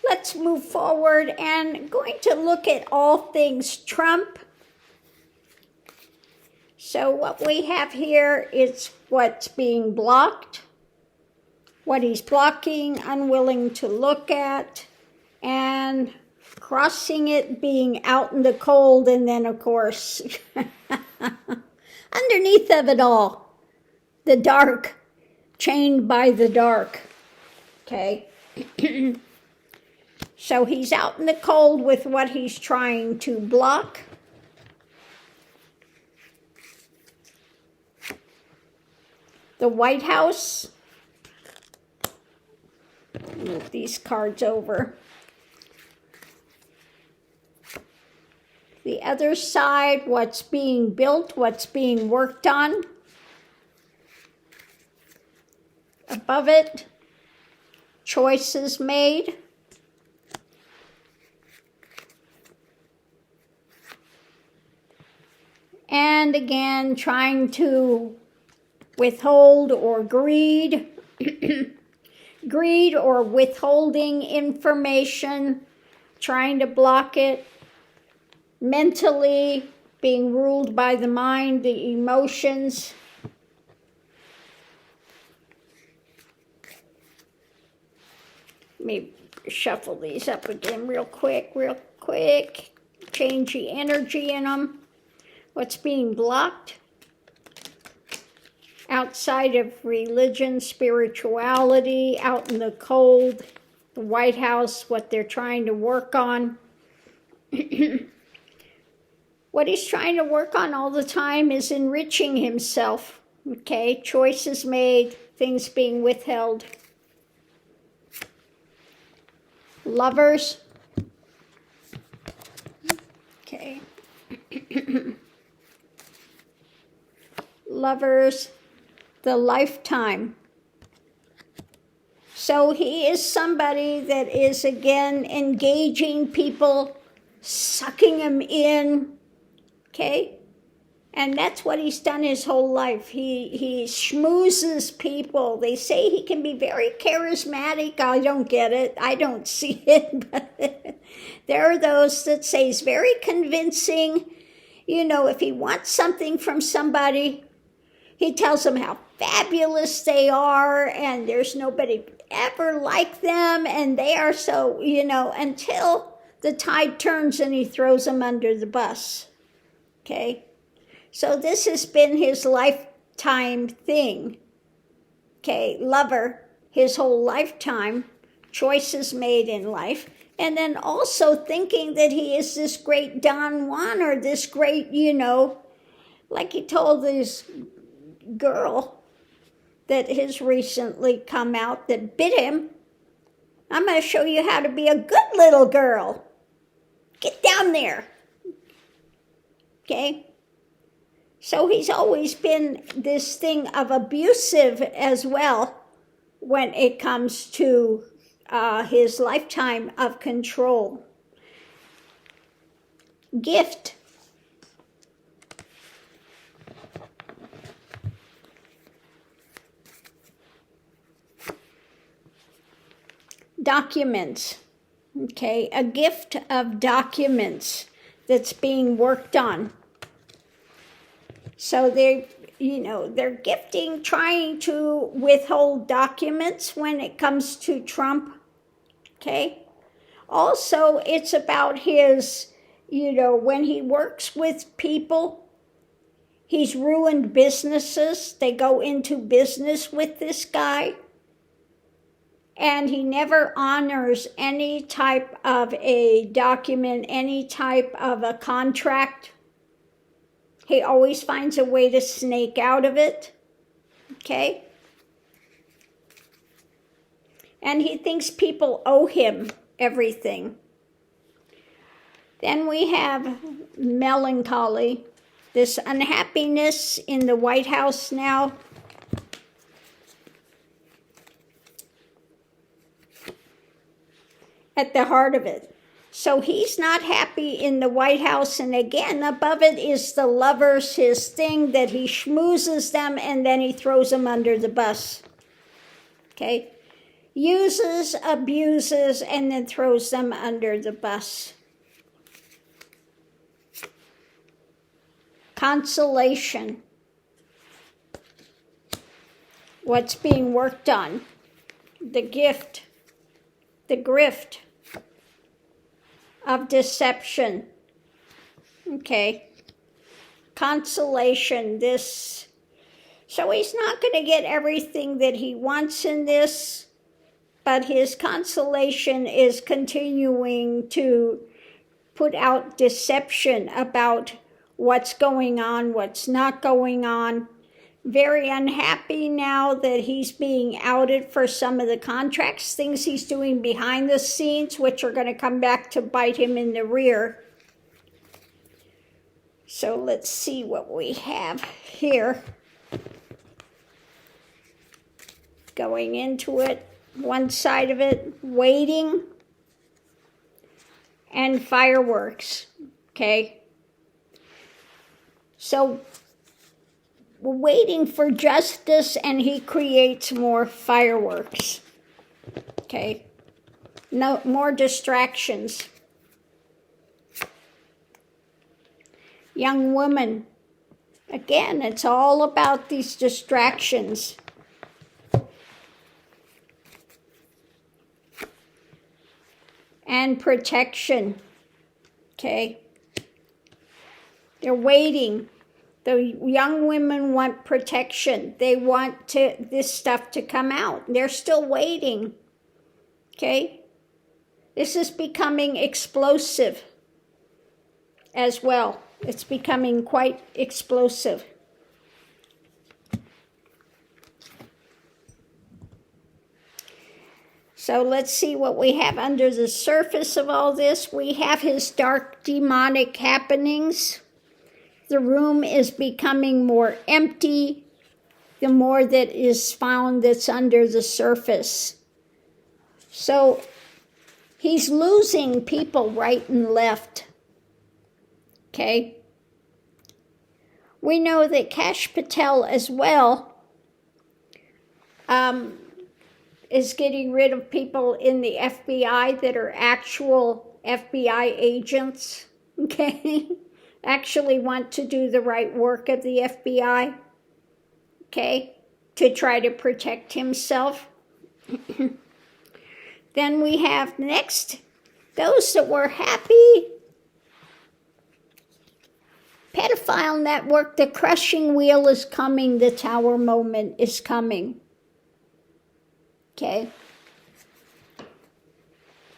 let's move forward and going to look at all things Trump. So what we have here is what's being blocked, what he's blocking, unwilling to look at, and crossing it, being out in the cold, and then, of course, underneath of it all, the dark, chained by the dark, okay? So he's out in the cold with what he's trying to block. The White House. Move these cards over. The other side, what's being built, what's being worked on. Above it, choices made. And again, trying to withhold or greed. Greed or withholding information, trying to block it. Mentally, being ruled by the mind, the emotions. Let me shuffle these up again real quick. Change the energy in them. What's being blocked? Outside of religion, spirituality, out in the cold, the White House, what they're trying to work on. What he's trying to work on all the time is enriching himself, okay? Choices made, things being withheld. Lovers. Okay. Lovers, the lifetime. So he is somebody that is, again, engaging people, sucking them in, okay? And that's what he's done his whole life. He schmoozes people. They say he can be very charismatic. I don't get it. I don't see it. But there are those that say he's very convincing. You know, if he wants something from somebody, he tells them how fabulous they are and there's nobody ever like them and they are so, you know, until the tide turns and he throws them under the bus. Okay? So this has been his lifetime thing. Okay, lover, his whole lifetime, choices made in life, and then also thinking that he is this great Don Juan or this great, you know, like he told this girl that has recently come out that bit him. I'm going to show you how to be a good little girl. Get down there. Okay? So he's always been this thing of abusive as well when it comes to his lifetime of control. Gift. Documents. Okay, a gift of documents that's being worked on. So they're gifting, trying to withhold documents when it comes to Trump, okay? Also, it's about his, when he works with people, he's ruined businesses. They go into business with this guy. And he never honors any type of a document, any type of a contract. He always finds a way to snake out of it, okay? And he thinks people owe him everything. Then we have melancholy, this unhappiness in the White House now. At the heart of it. So he's not happy in the White House, and again, above it is the lovers, his thing that he schmoozes them and then he throws them under the bus. Okay? uses, abuses, and then throws them under the bus. Consolation. What's being worked on? The gift, the grift of deception. Okay. Consolation, this. So he's not going to get everything that he wants in this, but his consolation is continuing to put out deception about what's going on, what's not going on. Very unhappy now that he's being outed for some of the contracts, things he's doing behind the scenes, which are going to come back to bite him in the rear. So let's see what we have here. Going into it, one side of it, waiting, and fireworks, okay? So we're waiting for justice, and he creates more fireworks, okay? No more distractions. Young woman, again, it's all about these distractions. And protection, okay? They're waiting. The young women want protection. They want this stuff to come out. They're still waiting, okay? This is becoming explosive as well. It's becoming quite explosive. So let's see what we have under the surface of all this. We have his dark demonic happenings. The room is becoming more empty the more that is found that's under the surface. So he's losing people right and left. Okay? We know that Kash Patel as well is getting rid of people in the FBI that are actual FBI agents, okay? Actually want to do the right work of the FBI, okay? To try to protect himself. Then we have next, those that were happy. Pedophile network, the crushing wheel is coming, the tower moment is coming. Okay.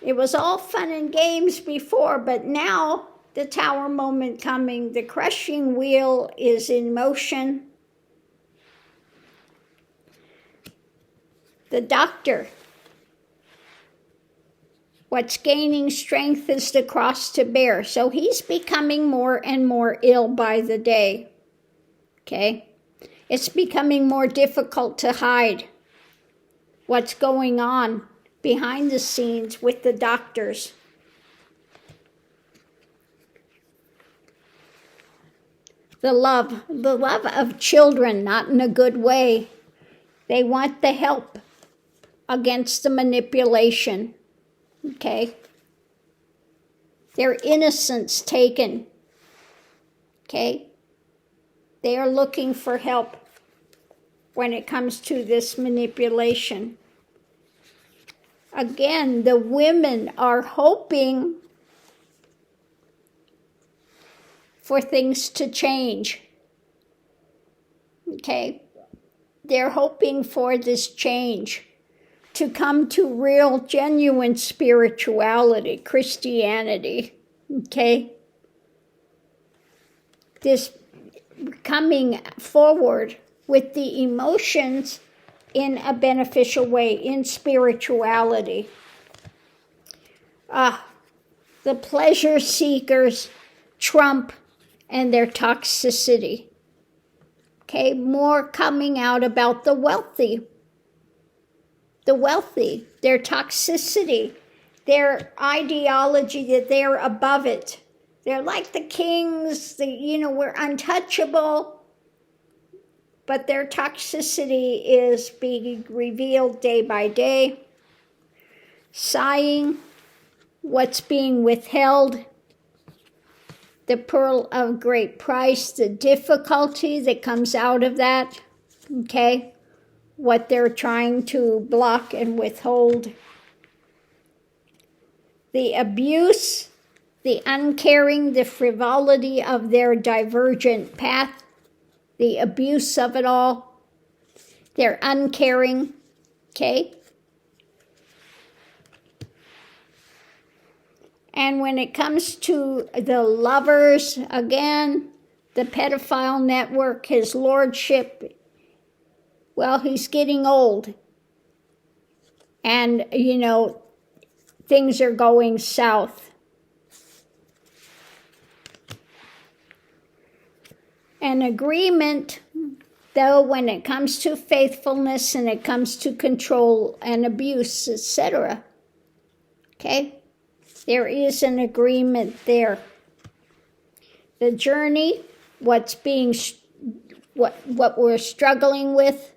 It was all fun and games before, but now the tower moment coming, the crushing wheel is in motion. The doctor. What's gaining strength is the cross to bear. So he's becoming more and more ill by the day. Okay. It's becoming more difficult to hide what's going on behind the scenes with the doctors. The love of children, not in a good way. They want the help against the manipulation, okay? Their innocence taken, okay? They are looking for help when it comes to this manipulation. Again, the women are hoping for things to change. Okay? They're hoping for this change to come to real, genuine spirituality, Christianity. Okay? This coming forward with the emotions in a beneficial way, in spirituality. The pleasure seekers trump and their toxicity. Okay, more coming out about the wealthy. The wealthy, their toxicity, their ideology that they're above it. They're like the kings, we're untouchable. But their toxicity is being revealed day by day. sighing, what's being withheld, the pearl of great price, the difficulty that comes out of that, okay? What they're trying to block and withhold. The abuse, the uncaring, the frivolity of their divergent path, the abuse of it all, their uncaring, okay? And when it comes to the lovers, again, the pedophile network, his lordship, well, he's getting old. And, you know, things are going south. An agreement, though, when it comes to faithfulness and it comes to control and abuse, etc. Okay? There is an agreement there. The journey, what we're struggling with,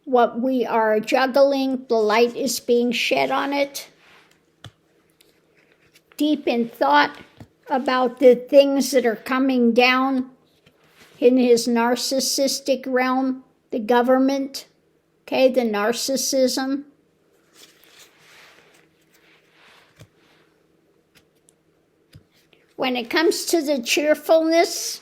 what we are juggling, the light is being shed on it. Deep in thought about the things that are coming down in his narcissistic realm, the government, okay, the narcissism. When it comes to the cheerfulness,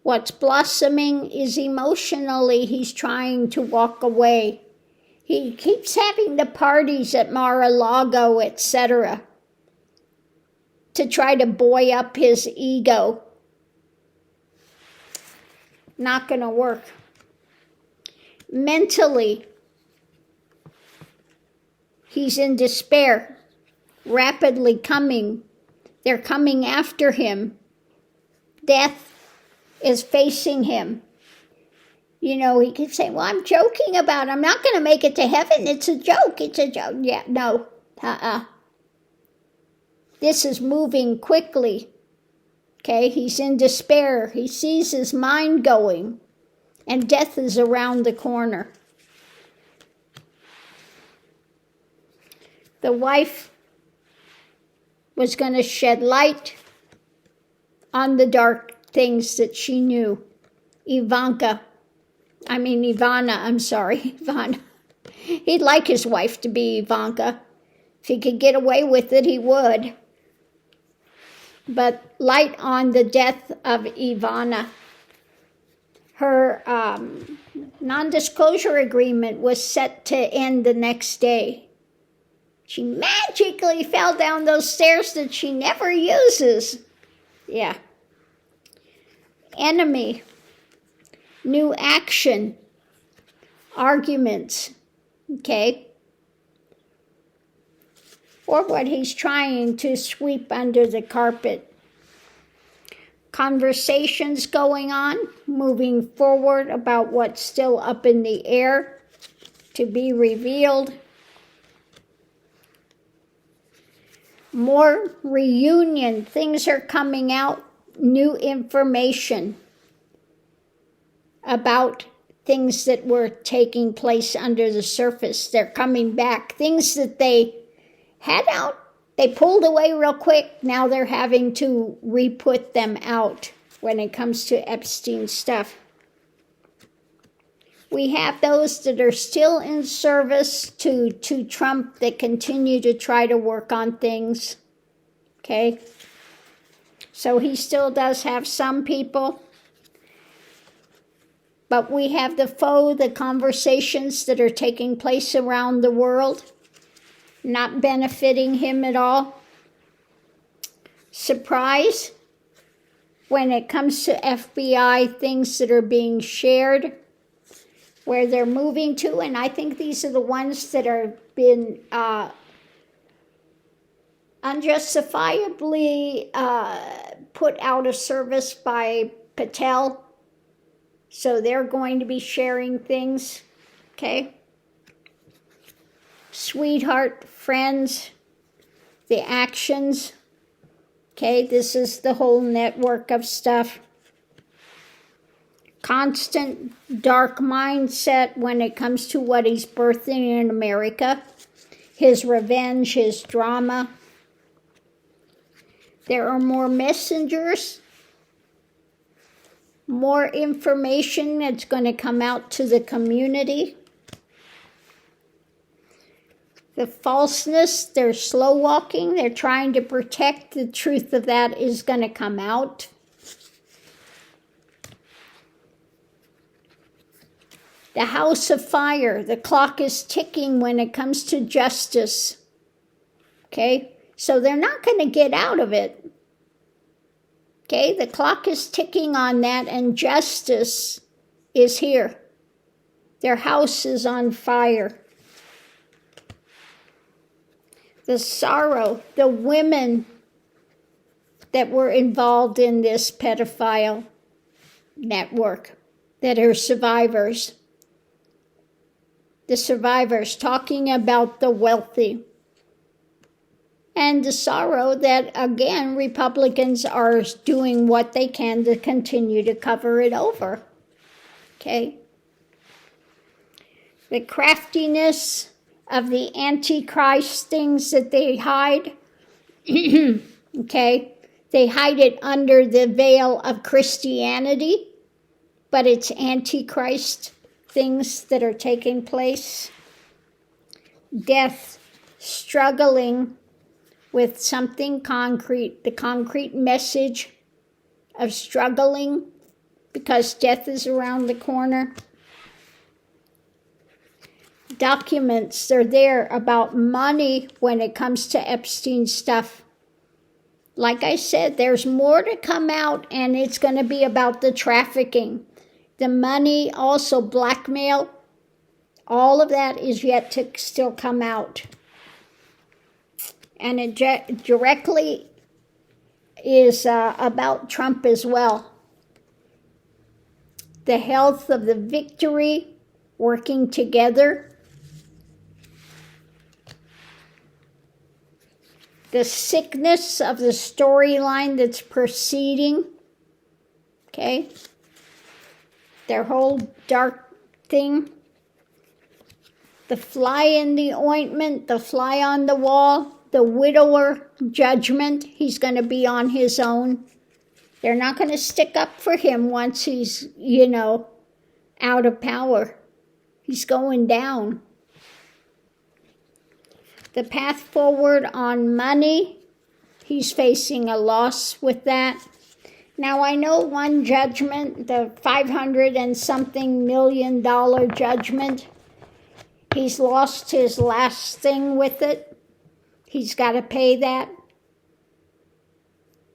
what's blossoming is emotionally he's trying to walk away. He keeps having the parties at Mar-a-Lago, etc., to try to buoy up his ego. Not going to work. Mentally, he's in despair. Rapidly coming. They're coming after him. Death is facing him. You know, he could say, well, I'm joking about it. I'm not going to make it to heaven. It's a joke. It's a joke. Yeah, no. This is moving quickly. Okay, he's in despair. He sees his mind going. And death is around the corner. The wife was going to shed light on the dark things that she knew. Ivana. He'd like his wife to be Ivanka. If he could get away with it, he would. But light on the death of Ivana. Her non-disclosure agreement was set to end the next day. She magically fell down those stairs that she never uses. Yeah. Enemy. New action. Arguments. Okay. Or what he's trying to sweep under the carpet. Conversations going on, moving forward about what's still up in the air to be revealed. More reunion, things are coming out, new information about things that were taking place under the surface. They're coming back. Things that they had out, they pulled away real quick. Now they're having to re-put them out when it comes to Epstein stuff. We have those that are still in service to Trump that continue to try to work on things. Okay? So he still does have some people. But we have the foe, the conversations that are taking place around the world, not benefiting him at all. Surprise, when it comes to FBI, things that are being shared, where they're moving to, and I think these are the ones that are been unjustifiably put out of service by Patel. So they're going to be sharing things, okay? Sweetheart, friends, the actions, okay? This is the whole network of stuff. constant dark mindset when it comes to what he's birthing in America. His revenge, his drama. There are more messengers, more information that's going to come out to the community. The falseness, they're slow walking, they're trying to protect. The truth of that is going to come out. The house of fire, the clock is ticking when it comes to justice. Okay, so they're not going to get out of it. Okay, the clock is ticking on that, and justice is here. Their house is on fire. The sorrow, the women that were involved in this pedophile network that are survivors. The survivors talking about the wealthy. And the sorrow that, again, Republicans are doing what they can to continue to cover it over. Okay? The craftiness of the Antichrist things that they hide. Okay? They hide it under the veil of Christianity, but it's Antichrist things that are taking place. Death, struggling with something concrete, the concrete message of struggling because death is around the corner. Documents, they're there about money when it comes to Epstein stuff. Like I said, there's more to come out, and it's going to be about the trafficking. The money, also blackmail, all of that is yet to still come out. And it directly is about Trump as well. The health of the victory, working together. The sickness of the storyline that's proceeding. Okay? Their whole dark thing. The fly in the ointment, the fly on the wall. The widower judgment, he's going to be on his own. They're not going to stick up for him once he's, out of power. He's going down. The path forward on money, he's facing a loss with that. Now, I know one judgment, the $500 and something million judgment, he's lost his last thing with it. He's got to pay that.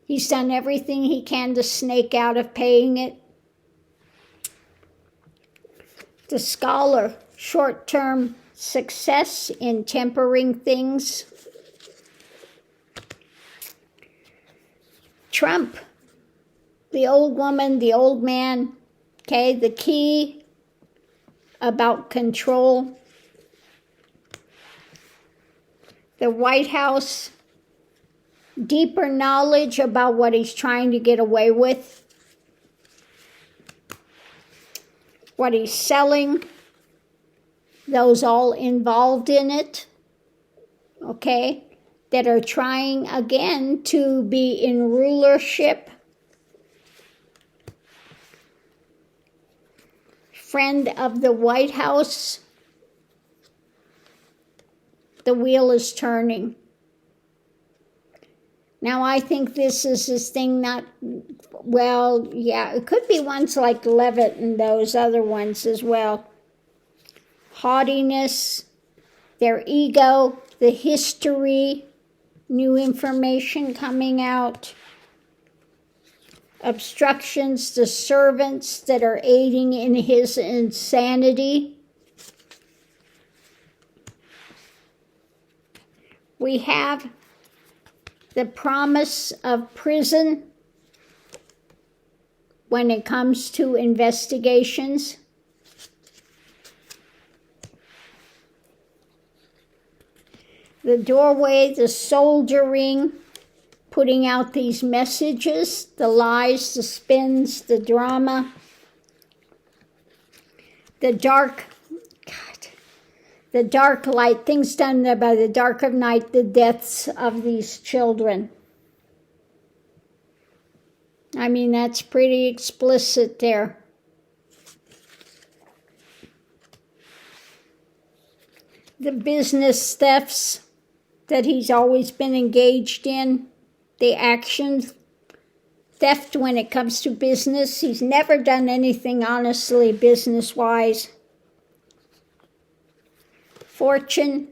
He's done everything he can to snake out of paying it. The scholar, short-term success in tempering things. Trump, the old woman, the old man, okay, the key about control. The White House, deeper knowledge about what he's trying to get away with, what he's selling, those all involved in it, okay, that are trying again to be in rulership. Friend of the White House. The wheel is turning. Now, I think this is this thing it could be ones like Levitt and those other ones as well. Haughtiness, their ego, the history, new information coming out. Obstructions, the servants that are aiding in his insanity. We have the promise of prison when it comes to investigations. The doorway, the soldiering, putting out these messages, the lies, the spins, the drama, the dark, God, the dark light, things done by the dark of night, the deaths of these children. I mean, that's pretty explicit there. The business thefts that he's always been engaged in, the actions, theft when it comes to business. He's never done anything honestly business-wise. Fortune,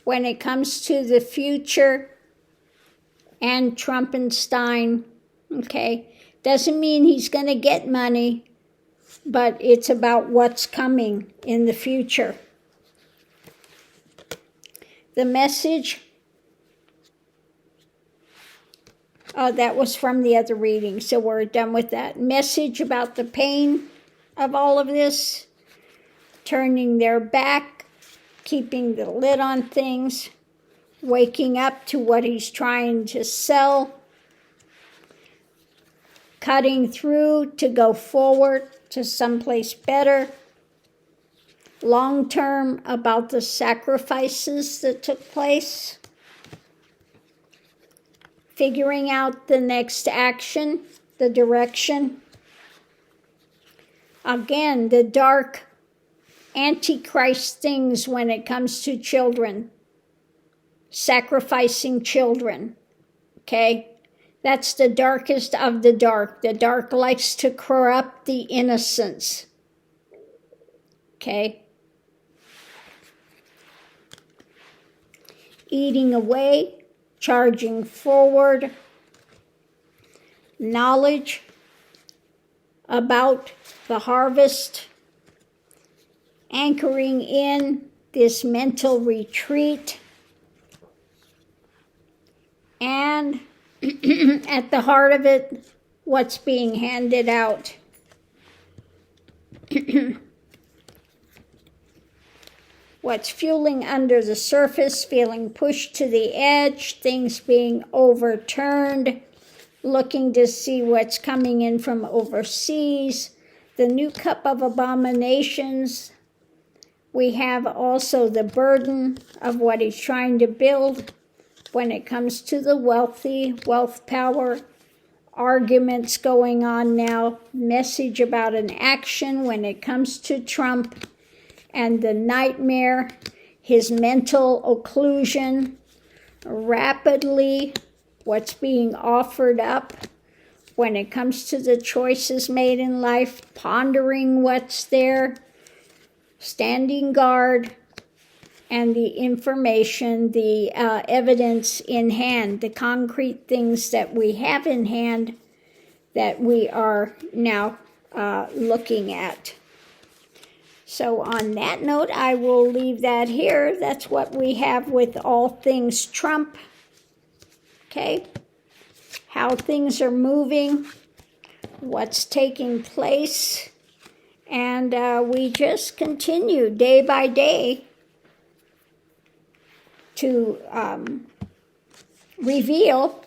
when it comes to the future, and Trumpenstein, okay? Doesn't mean he's going to get money, but it's about what's coming in the future. The message, oh, that was from the other reading, so we're done with that. Message about the pain of all of this, turning their back, keeping the lid on things, waking up to what he's trying to sell, cutting through to go forward to someplace better. Long term, about the sacrifices that took place. Figuring out the next action, the direction. Again, the dark antichrist things when it comes to children. Sacrificing children, okay? That's the darkest of the dark. The dark likes to corrupt the innocence, okay? Eating away, charging forward, knowledge about the harvest, anchoring in this mental retreat, and at the heart of it, what's being handed out. What's fueling under the surface, feeling pushed to the edge, things being overturned, looking to see what's coming in from overseas, the new cup of abominations. We have also the burden of what he's trying to build when it comes to the wealthy, wealth power, arguments going on now, message about an action when it comes to Trump, and the nightmare, his mental occlusion, rapidly what's being offered up when it comes to the choices made in life, pondering what's there, standing guard, and the information, the evidence in hand, the concrete things that we have in hand that we are now looking at. So on that note, I will leave that here. That's what we have with all things Trump. Okay? How things are moving, what's taking place, and we just continue day by day to reveal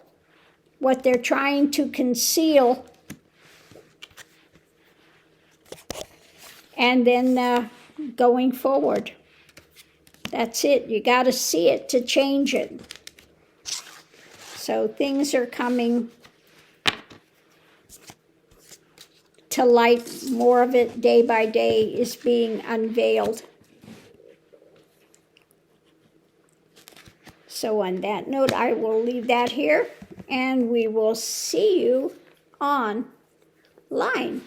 what they're trying to conceal, and then going forward. That's it. You got to see it to change it. So things are coming to light. More of it day by day is being unveiled. So on that note, I will leave that here, and we will see you online.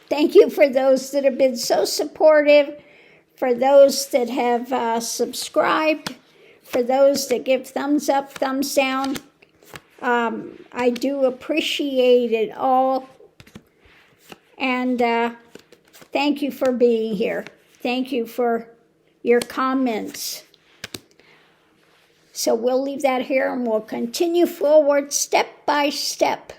Thank you for those that have been so supportive, for those that have subscribed, for those that give thumbs up, thumbs down. I do appreciate it all. And thank you for being here. Thank you for your comments. So we'll leave that here, and we'll continue forward step by step.